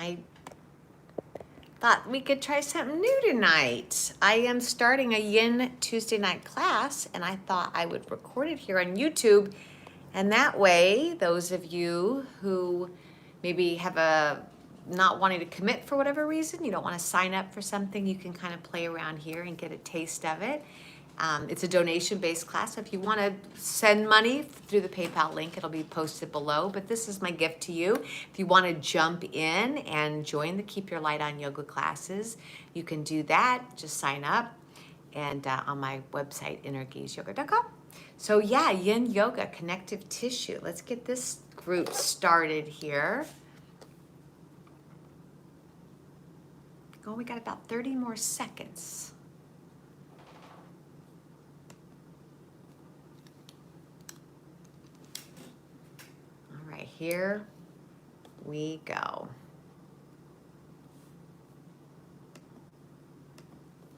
I thought we could try something new tonight. I am starting a Yin Tuesday night class, and I thought I would record it here on YouTube. And that way, those of you who maybe have a not wanting to commit for whatever reason, you don't want to sign up for something, you can kind of play around here and get a taste of it. It's a donation-based class. So if you want to send money through the PayPal link, it'll be posted below. But this is my gift to you. If you want to jump in and join the Keep Your Light On yoga classes, you can do that. Just sign up and on my website, innergazeyoga.com. So yeah, Yin Yoga, connective tissue. Let's get this group started here. Oh, we got about 30 more seconds. All right, here we go.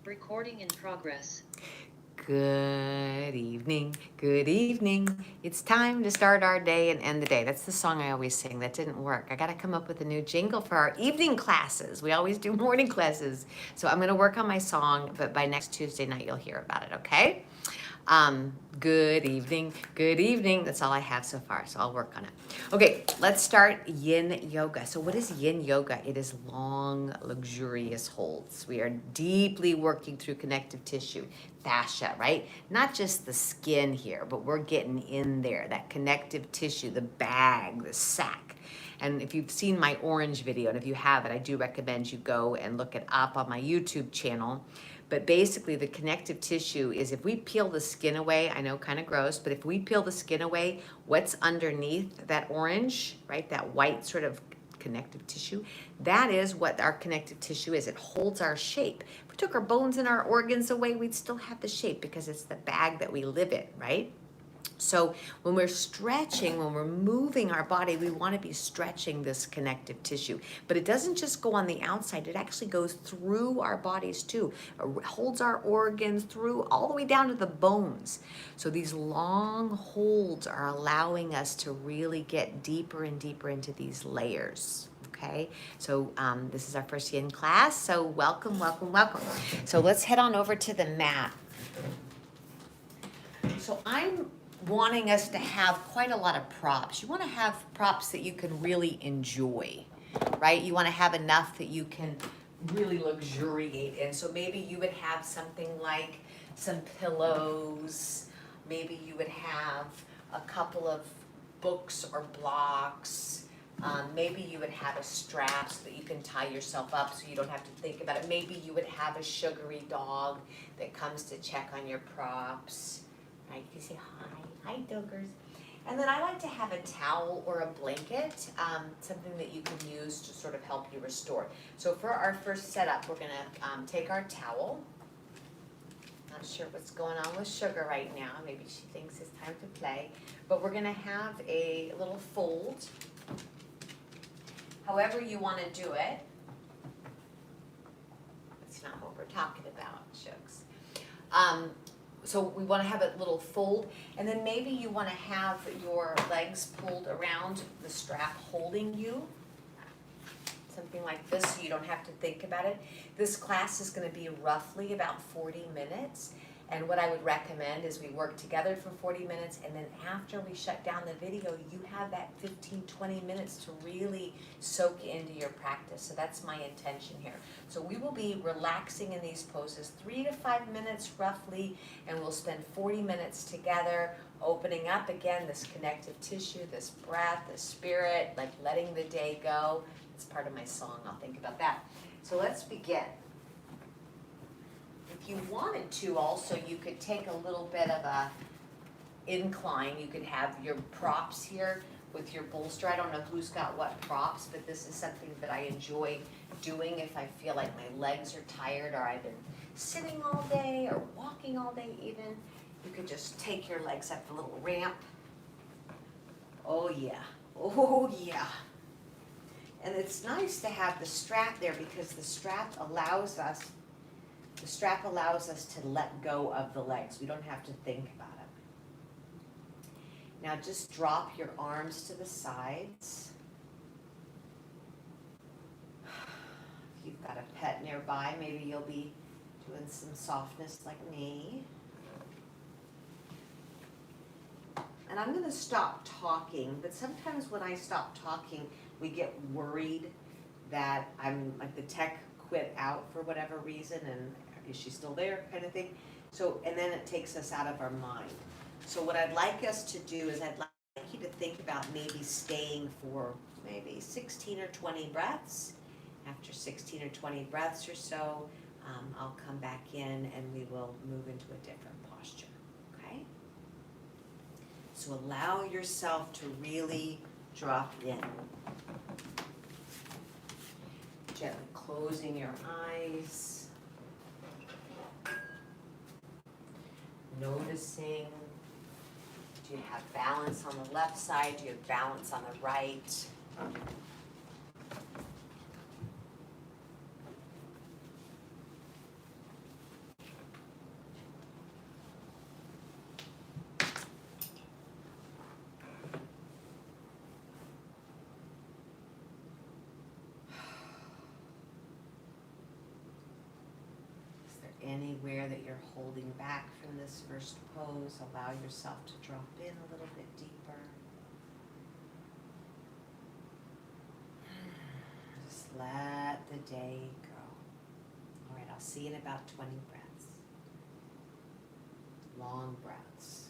Recording in progress. Good evening, good evening. It's time to start our day and end the day. That's the song I always sing. That didn't work. I got to come up with a new jingle for our evening classes. We always do morning classes. So I'm going to work on my song, but by next Tuesday night, you'll hear about it, okay? Good evening, good evening. That's all I have so far, so I'll work on it. Okay, let's start Yin Yoga. So what is Yin Yoga? It is long, luxurious holds. We are deeply working through connective tissue, fascia, right? Not just the skin here, but we're getting in there, that connective tissue, the bag, the sac. And if you've seen my orange video, and if you haven't, I do recommend you go and look it up on my YouTube channel. But basically the connective tissue is if we peel the skin away, I know kind of gross, but if we peel the skin away, what's underneath that orange, right? That white sort of connective tissue, that is what our connective tissue is. It holds our shape. If we took our bones and our organs away, we'd still have the shape because it's the bag that we live in, right? So when we're stretching, when we're moving our body, we want to be stretching this connective tissue. But it doesn't just go on the outside, it actually goes through our bodies too. It holds our organs through all the way down to the bones. So these long holds are allowing us to really get deeper and deeper into these layers. Okay, so this is our first Yin class. So welcome, welcome, welcome. So let's head on over to the mat. So I'm wanting us to have quite a lot of props. You want to have props that you can really enjoy, right? You want to have enough that you can really luxuriate in. So maybe you would have something like some pillows. Maybe you would have a couple of books or blocks. Maybe you would have a strap so that you can tie yourself up so you don't have to think about it. Maybe you would have a sugary dog that comes to check on your props. Right, you can say hi doggers. And then I like to have a towel or a blanket, something that you can use to sort of help you restore. So for our first setup, we're gonna take our towel. Not sure what's going on with Sugar right now. Maybe she thinks it's time to play. But we're gonna have a little fold. However you wanna do it. That's not what we're talking about, Shugs. So we want to have a little fold, and then maybe you want to have your legs pulled around the strap holding you. Something like this so you don't have to think about it. This class is going to be roughly about 40 minutes. And what I would recommend is we work together for 40 minutes, and then after we shut down the video, you have that 15-20 minutes to really soak into your practice. So that's my intention here. So we will be relaxing in these poses 3 to 5 minutes roughly, and we'll spend 40 minutes together, opening up again this connective tissue, this breath, this spirit, like letting the day go. It's part of my song. I'll think about that. So let's begin. If you wanted to also, you could take a little bit of a incline. You could have your props here with your bolster. I don't know who's got what props, but this is something that I enjoy doing if I feel like my legs are tired or I've been sitting all day or walking all day even. You could just take your legs up the little ramp. Oh yeah, oh yeah. And it's nice to have the strap there because the strap allows us to let go of the legs. We don't have to think about it. Now just drop your arms to the sides. got a pet nearby, maybe you'll be doing some softness like me. And I'm gonna stop talking, but sometimes when I stop talking, we get worried that I'm, like, the tech quit out for whatever reason, and is she still there, kind of thing. So, and then it takes us out of our mind. So what I'd like us to do is I'd like you to think about maybe staying for maybe 16 or 20 breaths. After 16 or 20 breaths or so, I'll come back in and we will move into a different posture, okay? So allow yourself to really drop in. Gently closing your eyes. Noticing, do you have balance on the left side? Do you have balance on the right? Anywhere that you're holding back from this first pose, allow yourself to drop in a little bit deeper. Just let the day go. All right, I'll see you in about 20 breaths. Long breaths.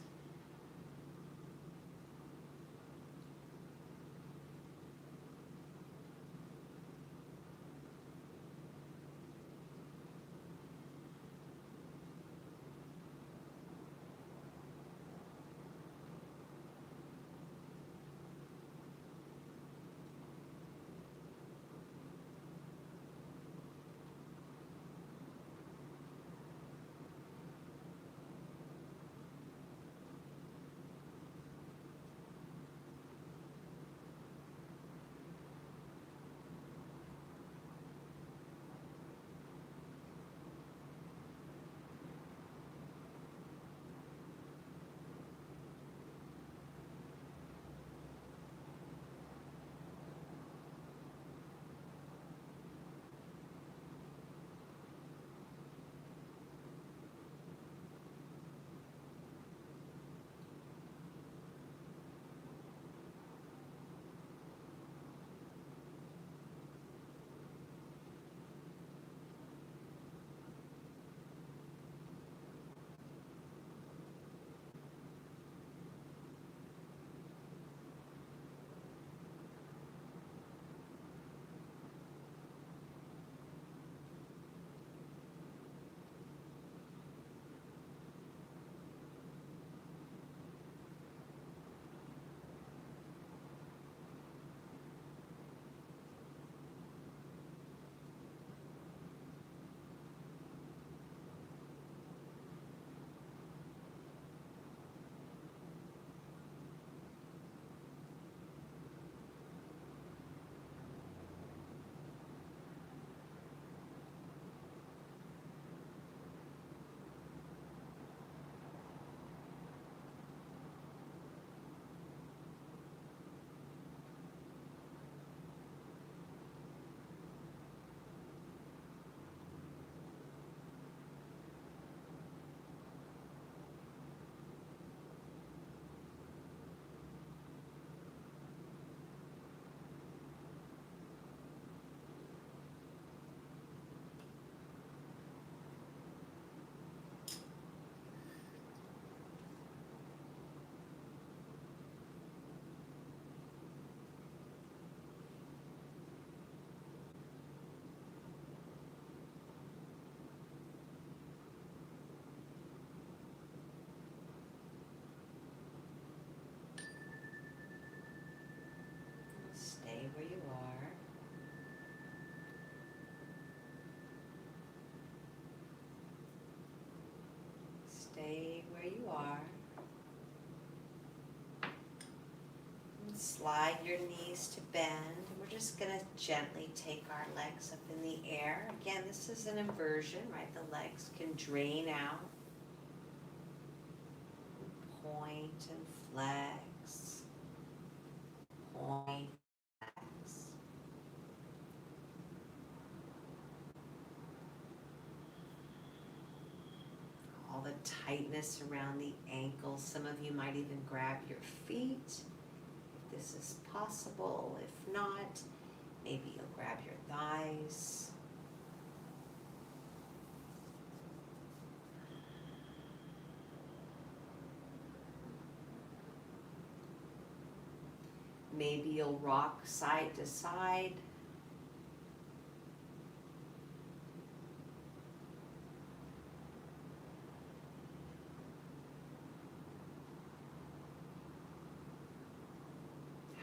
Stay where you are. Stay where you are. And slide your knees to bend. We're just going to gently take our legs up in the air. Again, this is an inversion, right? The legs can drain out. Point and flex. Point, flex. tightness around the ankles. Some of you might even grab your feet, if this is possible. If not, maybe you'll grab your thighs. Maybe you'll rock side to side.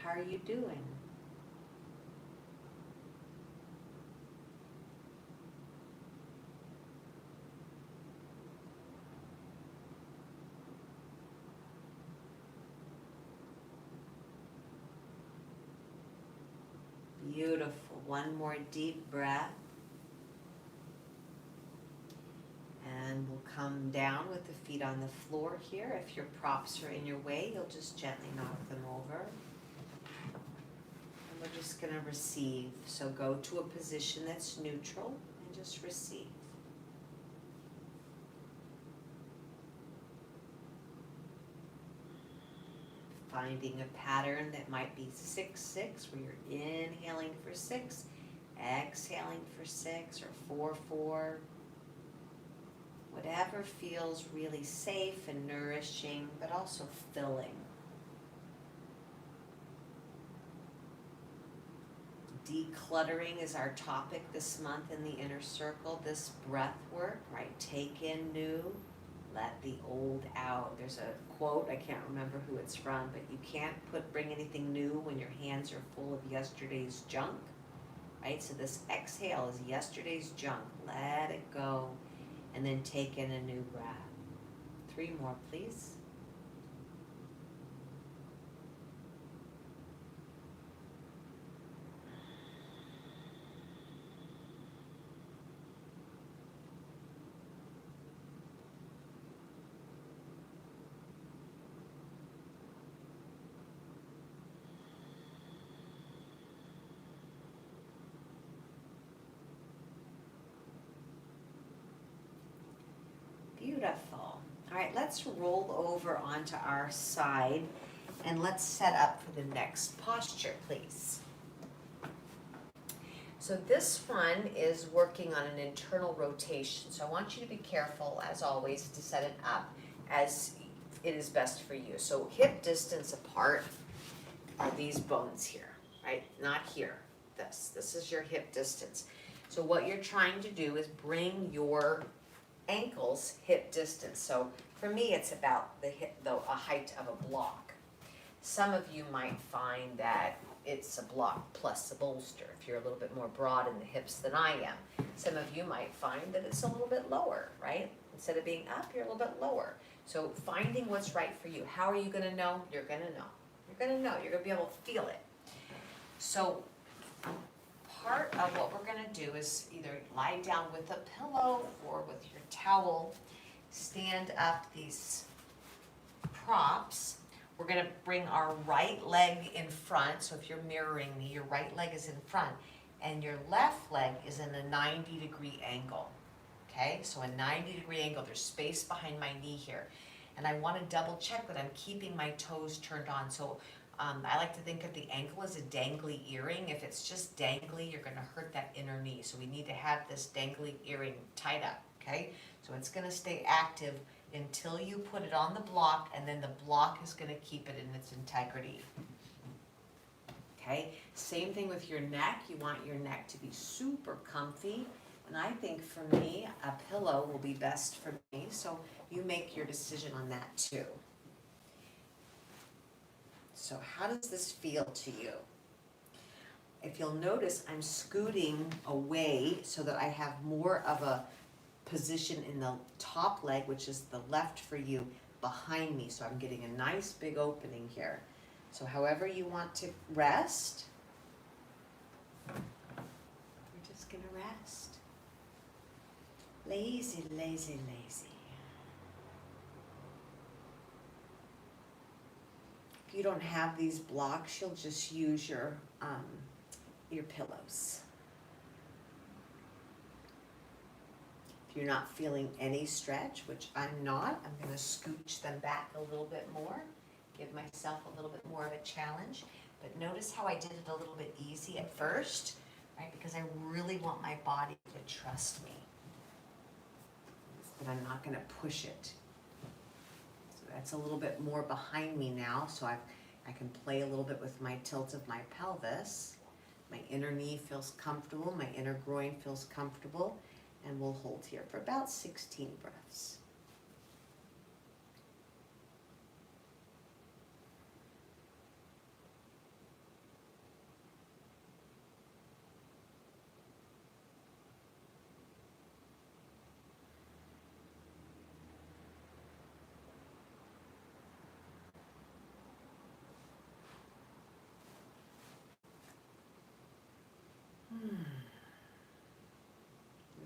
How are you doing? Beautiful. One more deep breath. And we'll come down with the feet on the floor here. If your props are in your way, you'll just gently knock them over. And we're just going to receive. So go to a position that's neutral and just receive. Finding a pattern that might be 6-6, where you're inhaling for 6, exhaling for 6, or 4-4. Whatever feels really safe and nourishing, but also filling. Decluttering is our topic this month in the inner circle. This breath work, right? Take in new, let the old out. There's a quote, I can't remember who it's from, but you can't bring anything new when your hands are full of yesterday's junk, right? So this exhale is yesterday's junk. Let it go, and then take in a new breath. 3 more, please. Beautiful. All right, let's roll over onto our side and let's set up for the next posture, please. So this one is working on an internal rotation. So I want you to be careful, as always, to set it up as it is best for you. So hip distance apart are these bones here, right? Not here. This is your hip distance. So what you're trying to do is bring your ankles hip distance. So for me, it's about a height of a block. Some of you might find that it's a block plus a bolster if you're a little bit more broad in the hips than I am. Some of you might find that it's a little bit lower, right? Instead of being up, you're a little bit lower. So finding what's right for you. How are you going to know? You're going to know. You're going to know. You're going to be able to feel it. So part of what we're going to do is either lie down with a pillow or with your towel, stand up these props. We're going to bring our right leg in front. So if you're mirroring me, your right leg is in front and your left leg is in a 90-degree angle. Okay, so a 90-degree angle. There's space behind my knee here. And I want to double check that I'm keeping my toes turned on. So I like to think of the ankle as a dangly earring. If it's just dangly, you're going to hurt that inner knee. So we need to have this dangly earring tied up, okay? So it's going to stay active until you put it on the block, and then the block is going to keep it in its integrity. Okay? Same thing with your neck. You want your neck to be super comfy. And I think for me, a pillow will be best for me. So you make your decision on that too. So how does this feel to you? If you'll notice, I'm scooting away so that I have more of a position in the top leg, which is the left for you, behind me. So I'm getting a nice big opening here. So however you want to rest, we're just going to rest. Lazy, lazy, lazy. If you don't have these blocks, you'll just use your pillows. If you're not feeling any stretch, which I'm not, I'm gonna scooch them back a little bit more, give myself a little bit more of a challenge. But notice how I did it a little bit easy at first, right? Because I really want my body to trust me. But I'm not gonna push it. So that's a little bit more behind me now, so I can play a little bit with my tilt of my pelvis. My inner knee feels comfortable, my inner groin feels comfortable, and we'll hold here for about 16 breaths.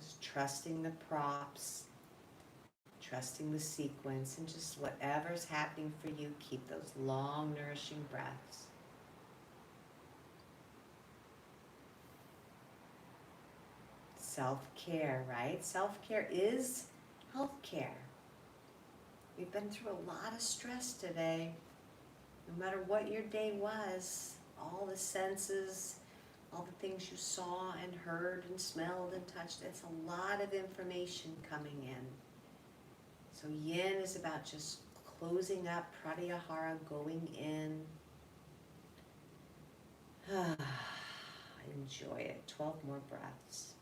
Just trusting the props, trusting the sequence, and just whatever's happening for you, keep those long, nourishing breaths. Self-care, right? Self-care is health-care. We've been through a lot of stress today. No matter what your day was, all the senses, all the things you saw and heard and smelled and touched, it's a lot of information coming in. So yin is about just closing up, pratyahara going in. Enjoy it. 12 more breaths.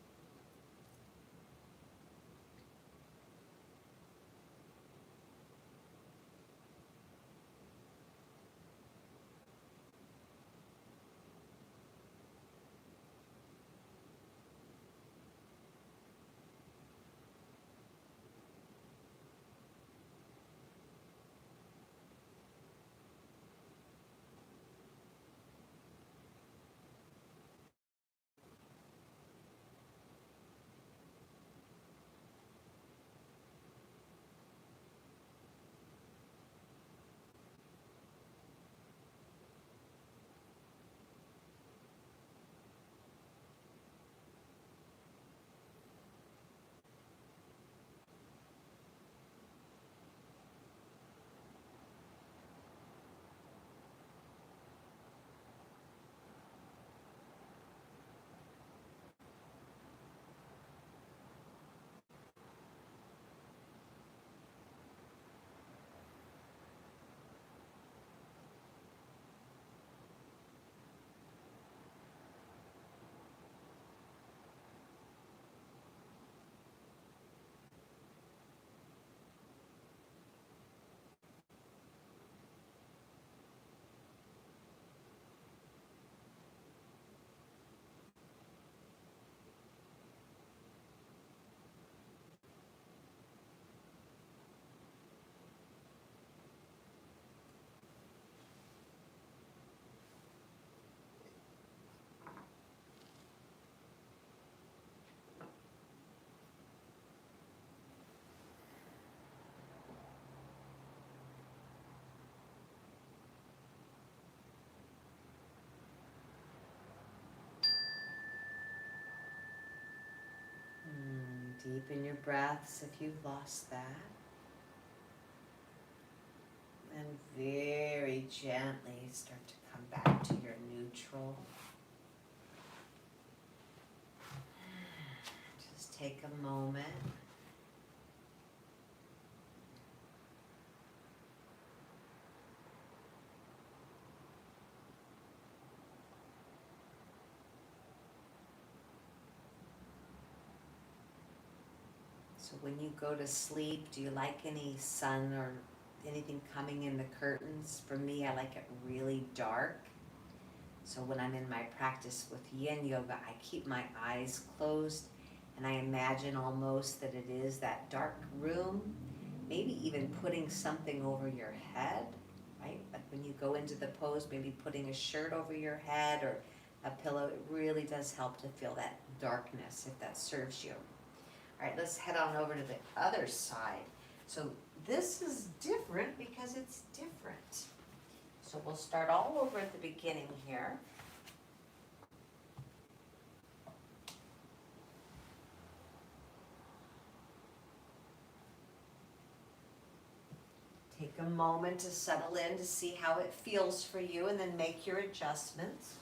Deepen your breaths if you've lost that. And very gently start to come back to your neutral. Just take a moment. So when you go to sleep, do you like any sun or anything coming in the curtains? For me, I like it really dark. So when I'm in my practice with yin yoga, I keep my eyes closed and I imagine almost that it is that dark room, maybe even putting something over your head, right? Like when you go into the pose, maybe putting a shirt over your head or a pillow. It really does help to feel that darkness if that serves you. All right, let's head on over to the other side. So this is different because it's different. So we'll start all over at the beginning here. Take a moment to settle in to see how it feels for you and then make your adjustments.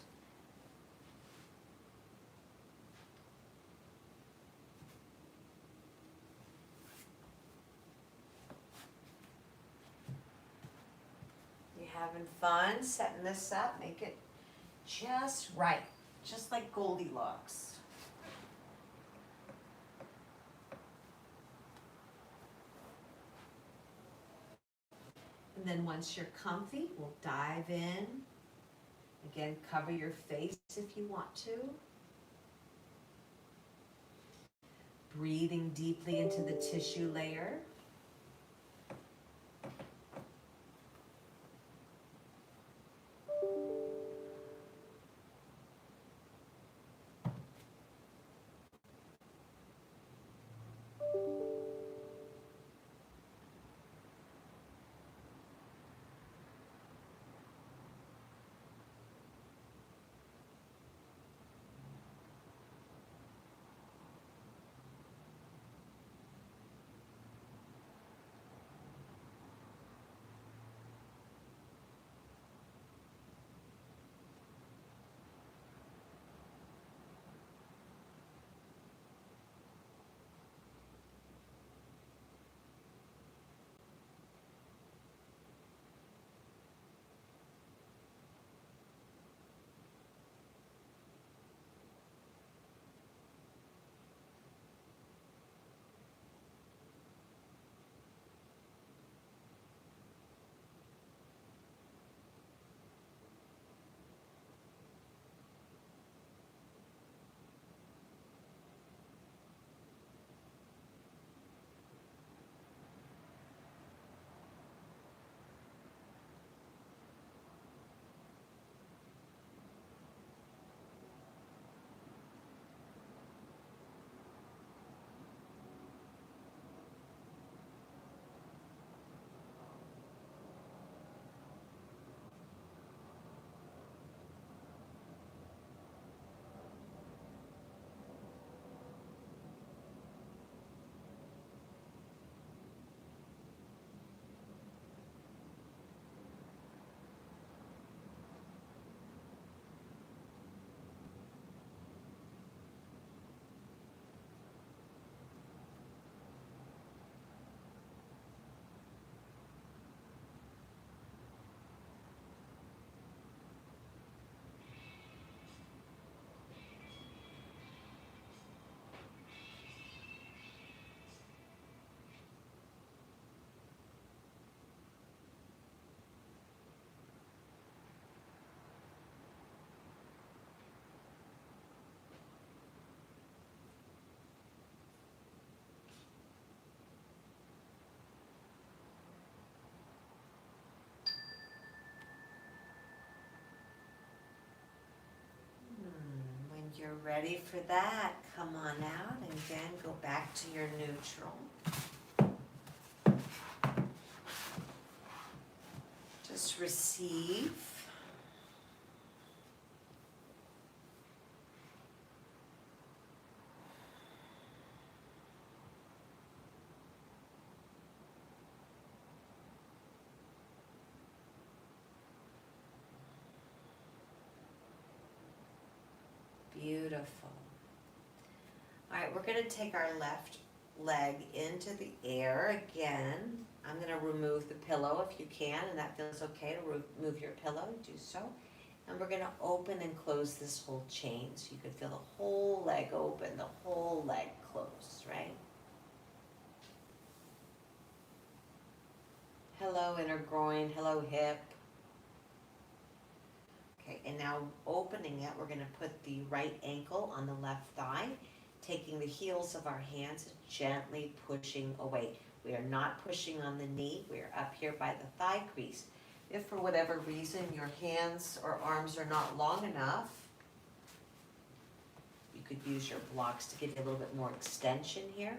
You having fun setting this up? Make it just right, just like Goldilocks. And then once you're comfy, we'll dive in. Again, cover your face if you want to. Breathing deeply into the tissue layer. When you're ready for that, come on out and again go back to your neutral. Just receive. Beautiful. All right, we're going to take our left leg into the air again. I'm going to remove the pillow if you can, and that feels okay to remove your pillow, do so. And we're going to open and close this whole chain so you can feel the whole leg open, the whole leg closed, right? Hello inner groin, hello hip. Okay, and now opening it, we're going to put the right ankle on the left thigh, taking the heels of our hands and gently pushing away. We are not pushing on the knee, we are up here by the thigh crease. If for whatever reason your hands or arms are not long enough, you could use your blocks to give you a little bit more extension here.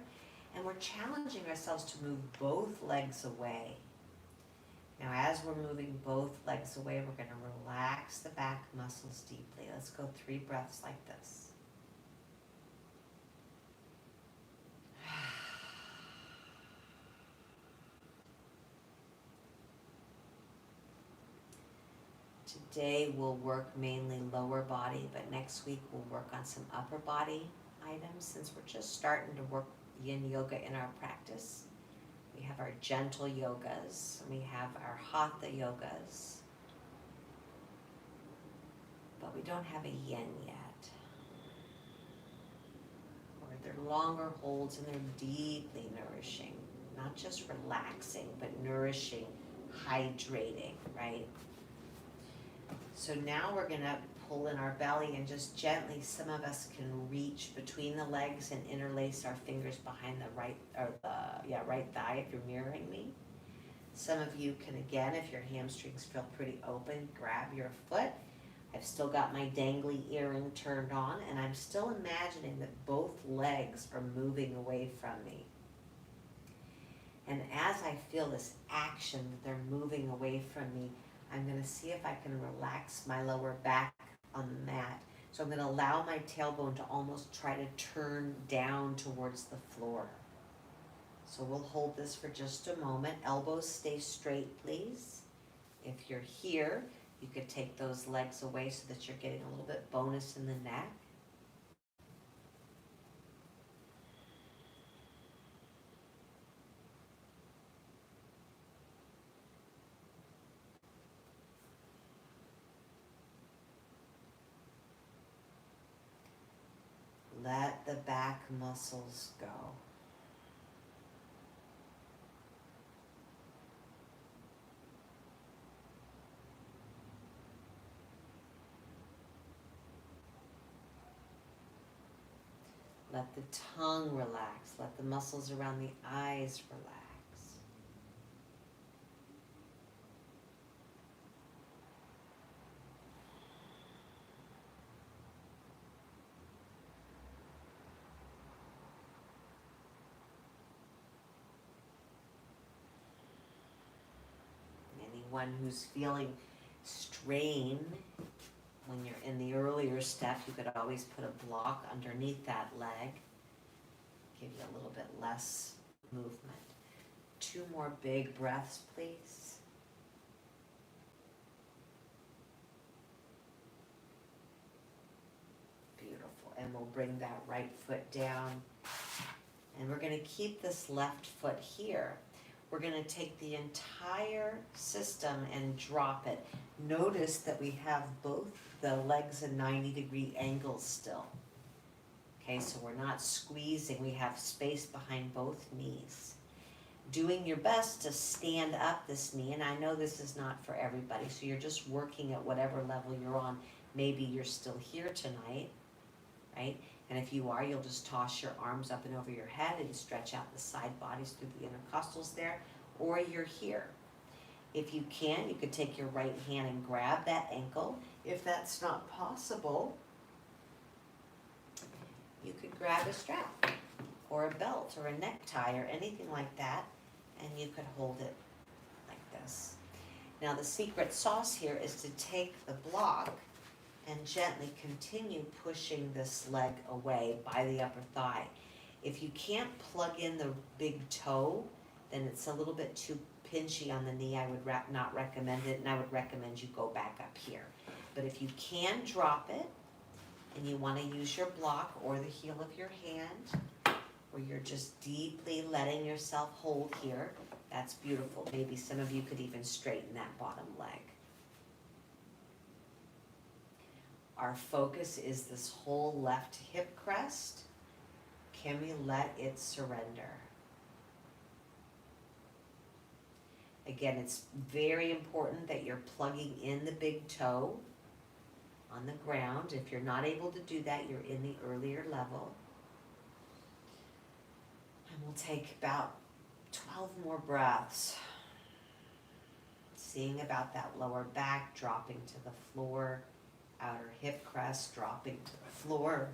And we're challenging ourselves to move both legs away. Now, as we're moving both legs away, we're going to relax the back muscles deeply. Let's go 3 breaths like this. Today we'll work mainly lower body, but next week we'll work on some upper body items since we're just starting to work yin yoga in our practice. We have our gentle yogas, and we have our hatha yogas, but we don't have a yin yet. Or they're longer holds and they're deeply nourishing, not just relaxing, but nourishing, hydrating, right? So now we're gonna pull in our belly and just gently, some of us can reach between the legs and interlace our fingers behind the right thigh if you're mirroring me. Some of you can, again, if your hamstrings feel pretty open, grab your foot. I've still got my dangly earring turned on, and I'm still imagining that both legs are moving away from me. And as I feel this action that they're moving away from me, I'm going to see if I can relax my lower back on the mat. So I'm going to allow my tailbone to almost try to turn down towards the floor. So we'll hold this for just a moment. Elbows stay straight, please. If you're here, you could take those legs away so that you're getting a little bit bonus in the neck. Let the back muscles go. Let the tongue relax. Let the muscles around the eyes relax. Anyone who's feeling strain when you're in the earlier step, you could always put a block underneath that leg. Give you a little bit less movement. 2 more big breaths, please. Beautiful. And we'll bring that right foot down. And we're going to keep this left foot here. We're going to take the entire system and drop it. Notice that we have both the legs at 90-degree angles still. Okay, so we're not squeezing. We have space behind both knees. Doing your best to stand up this knee, and I know this is not for everybody, so you're just working at whatever level you're on. Maybe you're still here tonight, right? And if you are, you'll just toss your arms up and over your head and stretch out the side bodies through the intercostals there, or you're here. If you can, you could take your right hand and grab that ankle. If that's not possible, you could grab a strap or a belt or a necktie or anything like that, and you could hold it like this. Now the secret sauce here is to take the block and gently continue pushing this leg away by the upper thigh. If you can't plug in the big toe, then it's a little bit too pinchy on the knee. I would not recommend it, and I would recommend you go back up here. But if you can drop it, and you want to use your block or the heel of your hand, or you're just deeply letting yourself hold here, that's beautiful. Maybe some of you could even straighten that bottom leg. Our focus is this whole left hip crest. Can we let it surrender? Again, it's very important that you're plugging in the big toe on the ground. If you're not able to do that, you're in the earlier level. And we'll take about 12 more breaths. Seeing about that lower back dropping to the floor, outer hip crest dropping to the floor.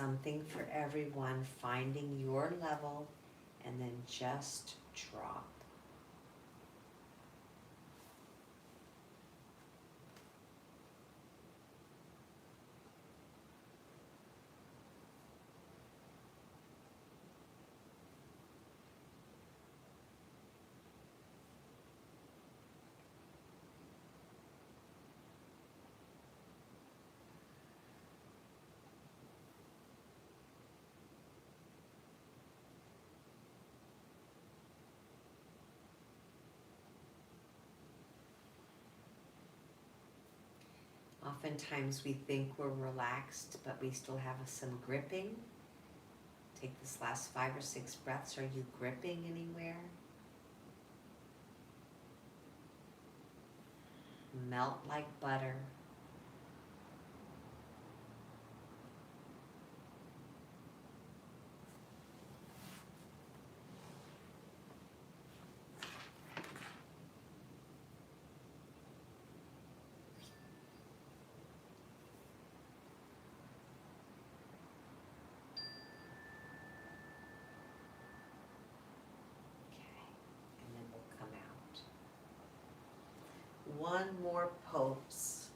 something for everyone, finding your level, and then just drop. Oftentimes we think we're relaxed, but we still have some gripping. Take this last 5 or 6 breaths. Are you gripping anywhere? Melt like butter. And then we'll come out. One more pose.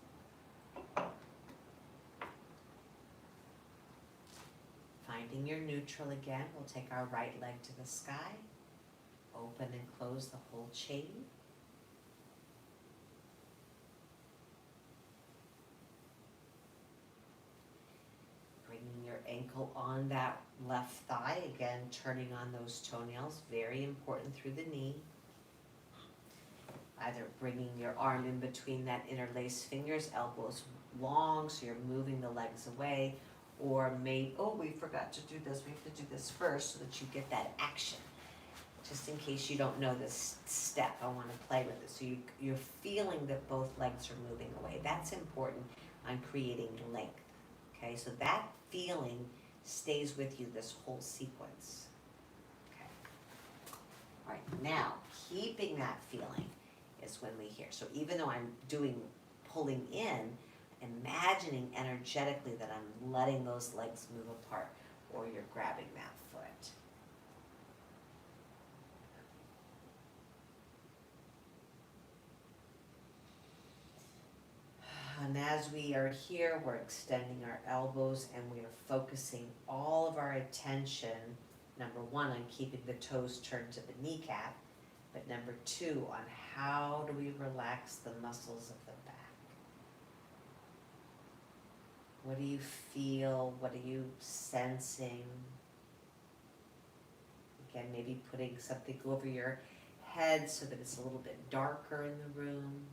Finding your neutral again, we'll take our right leg to the sky. Open and close the whole chain. Bringing your ankle on that left thigh, again turning on those toenails, very important through the knee. Either bringing your arm in between that interlaced fingers, elbows long, so you're moving the legs away, or we forgot to do this, we have to do this first so that you get that action. Just in case you don't know this step, I want to play with it. So you're feeling that both legs are moving away. That's important on creating length. Okay, so that feeling stays with you this whole sequence. Okay. All right, now keeping that feeling is when we hear. So even though I'm doing pulling in, imagining energetically that I'm letting those legs move apart, or you're grabbing that foot. And as we are here, we're extending our elbows and we are focusing all of our attention, number 1, on keeping the toes turned to the kneecap, but number 2, on how do we relax the muscles of the back. What do you feel? What are you sensing? Again, maybe putting something over your head so that it's a little bit darker in the room.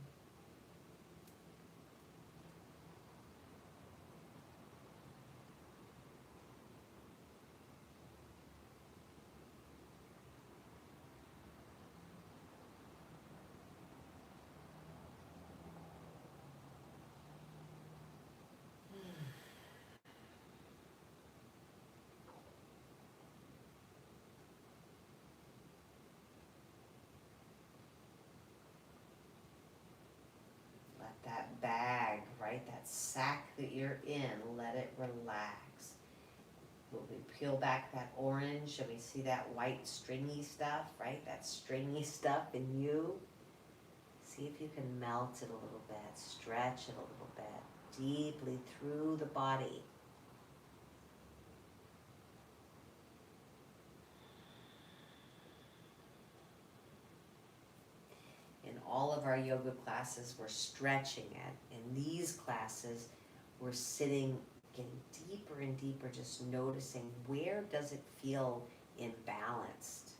That bag, right, that sack that you're in, let it relax. When we peel back that orange and we see that white stringy stuff, right, that stringy stuff in you, see if you can melt it a little bit, stretch it a little bit, deeply through the body. In all of our yoga classes, we're stretching it. In these classes, we're sitting, getting deeper and deeper, just noticing where does it feel imbalanced?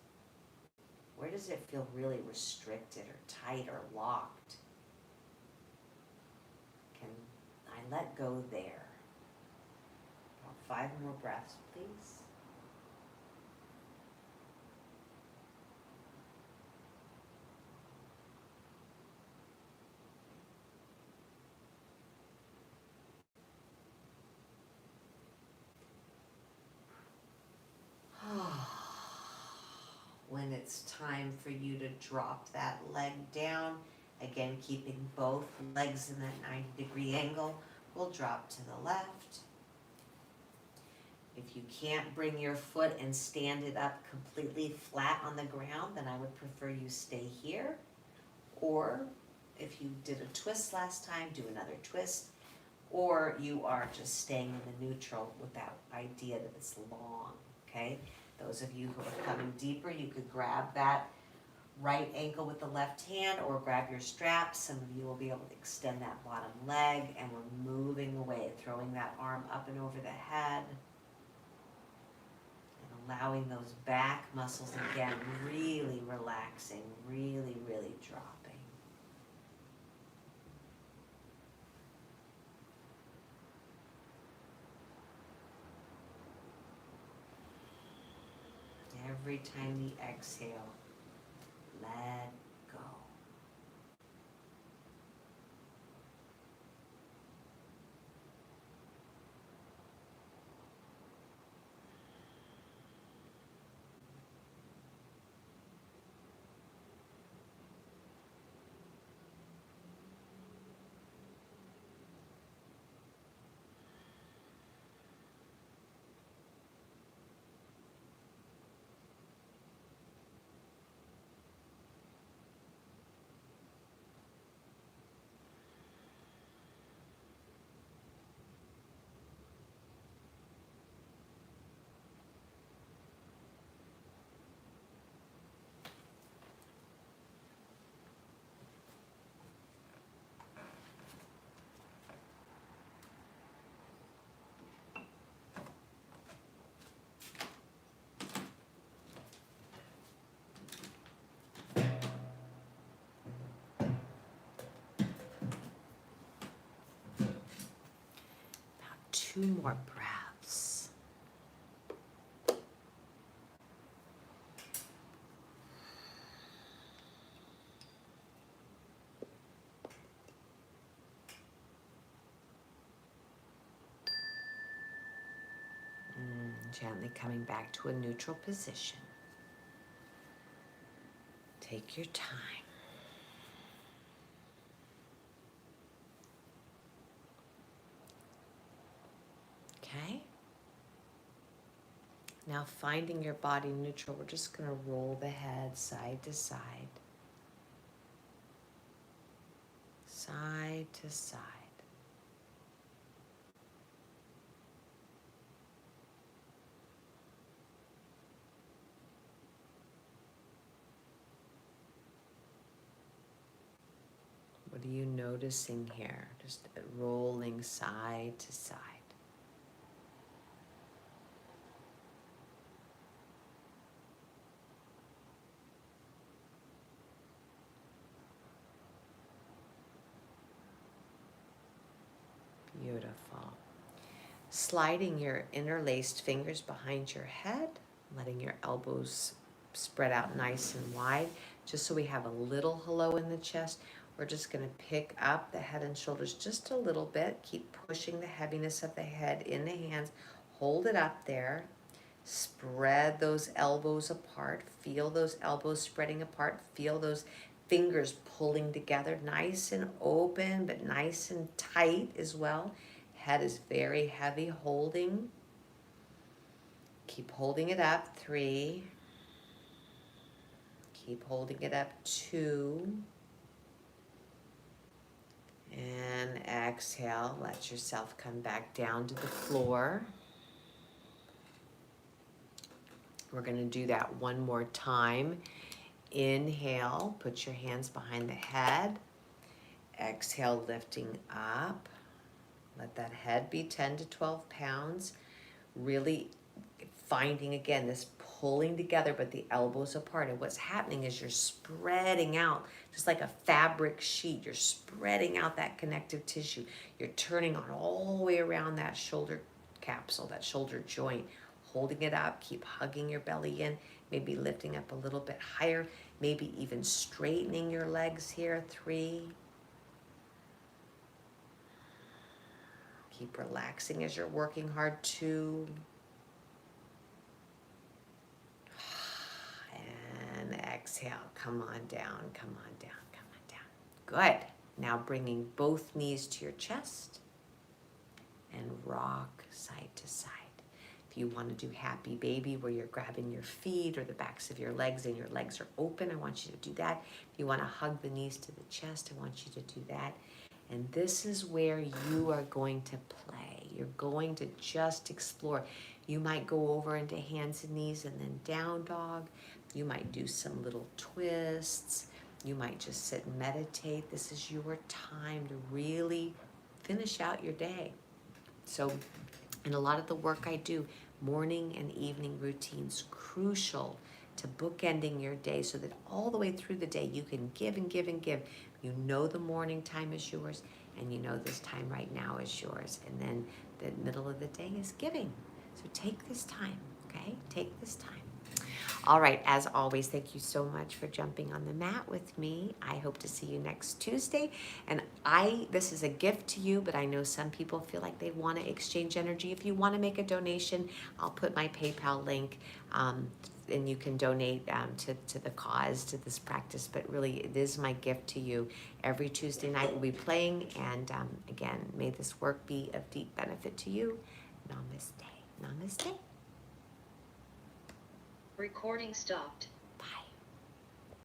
Where does it feel really restricted or tight or locked? Can I let go there? About 5 more breaths, please. When it's time for you to drop that leg down, again keeping both legs in that 90-degree angle, we'll drop to the left. If you can't bring your foot and stand it up completely flat on the ground, then I would prefer you stay here. Or if you did a twist last time, do another twist. Or you are just staying in the neutral with that idea that it's long, okay? Those of you who are coming deeper, you could grab that right ankle with the left hand or grab your straps. Some of you will be able to extend that bottom leg, and we're moving away, throwing that arm up and over the head. And allowing those back muscles again, really relaxing, really, really dropping. Every time we exhale, let go. Now 2 more breaths. Gently coming back to a neutral position. Take your time. Okay? Now finding your body neutral, we're just going to roll the head side to side. Side to side. What are you noticing here? Just rolling side to side. Beautiful. Sliding your interlaced fingers behind your head, letting your elbows spread out nice and wide, just so we have a little hello in the chest. We're just going to pick up the head and shoulders just a little bit. Keep pushing the heaviness of the head in the hands. Hold it up there. Spread those elbows apart. Feel those elbows spreading apart. Feel those fingers pulling together, nice and open, but nice and tight as well. Head is very heavy, holding. Keep holding it up, 3. Keep holding it up, 2. And exhale, let yourself come back down to the floor. We're gonna do that one more time. Inhale, put your hands behind the head. Exhale, lifting up. Let that head be 10 to 12 pounds. Really finding, again, this pulling together, but the elbows apart. And what's happening is you're spreading out, just like a fabric sheet. You're spreading out that connective tissue. You're turning on all the way around that shoulder capsule, that shoulder joint, holding it up. Keep hugging your belly in, maybe lifting up a little bit higher, maybe even straightening your legs here, 3. Keep relaxing as you're working hard, 2. And exhale, come on down, come on down, come on down. Good. Now bringing both knees to your chest and rock side to side. If you want to do happy baby where you're grabbing your feet or the backs of your legs and your legs are open, I want you to do that. If you want to hug the knees to the chest, I want you to do that. And this is where you are going to play. You're going to just explore. You might go over into hands and knees and then down dog. You might do some little twists. You might just sit and meditate. This is your time to really finish out your day. So, and a lot of the work I do, morning and evening routines, crucial to bookending your day so that all the way through the day you can give and give and give. You know the morning time is yours, and you know this time right now is yours. And then the middle of the day is giving. So take this time, okay? Take this time. All right, as always, thank you so much for jumping on the mat with me. I hope to see you next Tuesday. And this is a gift to you, but I know some people feel like they want to exchange energy. If you want to make a donation, I'll put my PayPal link, and you can donate to the cause, to this practice. But really, it is my gift to you. Every Tuesday night we'll be playing. And again, may this work be of deep benefit to you. Namaste. Namaste. Recording stopped.